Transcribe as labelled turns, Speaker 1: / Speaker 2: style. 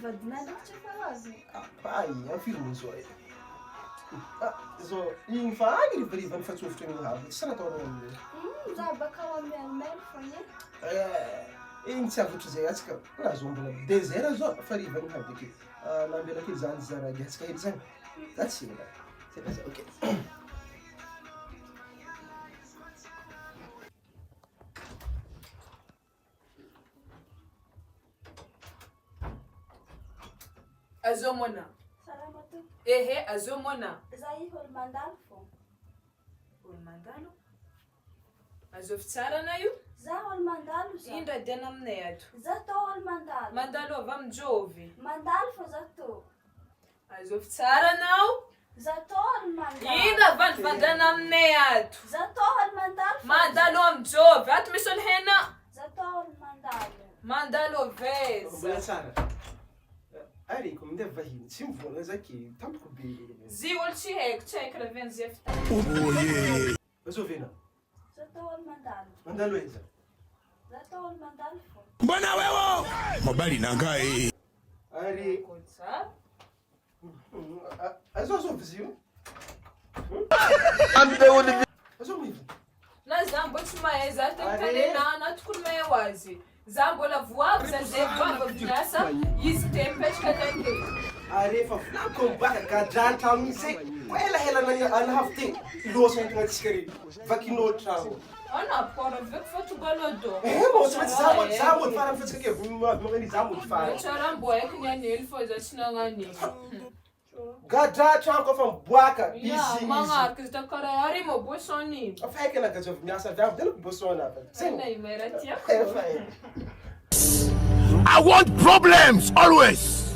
Speaker 1: Vadinada que te falasse.
Speaker 2: Pai, eu filho isso aí. So, in fa agri briva mi faccio ufto in hab. Sana to non.
Speaker 1: Za bakawa mel fonye.
Speaker 2: In sa vutu zay atsika. Na zo mbola désert zo fa riva in hab dike. Na mbela ke zan zara gatsika hedy zany. That's it. C'est pas ça. OK.
Speaker 3: Azomona.
Speaker 1: Salamatu.
Speaker 3: Ehe, azomona.
Speaker 1: Zai hol mandalo fo.
Speaker 3: Hol mandalo? Azovy tsara na io?
Speaker 1: Za hol mandalo za.
Speaker 3: Indra diana aminay ato.
Speaker 1: Za to hol mandalo.
Speaker 3: Mandalo avy amijovy.
Speaker 1: Mandalo fo za to.
Speaker 3: Azovy tsara nao?
Speaker 1: Za to hol mandalo.
Speaker 3: Indra vandivandana aminay ato.
Speaker 1: Za to hol mandalo fo.
Speaker 3: Mandalo amijovy. Ato misy olo hena.
Speaker 1: Za to hol mandalo.
Speaker 3: Mandalo veza.
Speaker 2: Mbola tsara. Ari ko minda vahiny tsy mivola zaky tampoko be.
Speaker 3: Zy olo tsy haiko raha venzy efta.
Speaker 2: Azo vena.
Speaker 1: Za to hol mandalo.
Speaker 2: Mandalo eza.
Speaker 1: Za to hol mandalo fo.
Speaker 4: Mbona wewe? Mabali nanga
Speaker 2: Ari
Speaker 3: Kosa?
Speaker 2: azo vizio. Azo mivo.
Speaker 3: Na za mbo tsy mahay za tankanena na tokony mahay azy. Za mbola voavy za zay voavy vinasa izy te mipetraka take.
Speaker 2: Ari fa flako baka gadratra misy. Ela hela na hafte. Loso antinatsika ri. Vakino trano.
Speaker 3: Ana pora vek fa tonga lodo.
Speaker 2: Mo tsy maintsy za mo farany fitsika ke magnani za mo farany.
Speaker 3: Tsara mboaiko ny anely fa za tsy nagnaniko.
Speaker 2: Gadratra ko fa miboaka
Speaker 3: Ya,
Speaker 2: izy.
Speaker 3: magnaraka izy takara ary mo boissoni.
Speaker 2: Afaka na gazovy miasa avy avy dela bosona avy.
Speaker 3: Sena imera tia.
Speaker 4: I want problems always.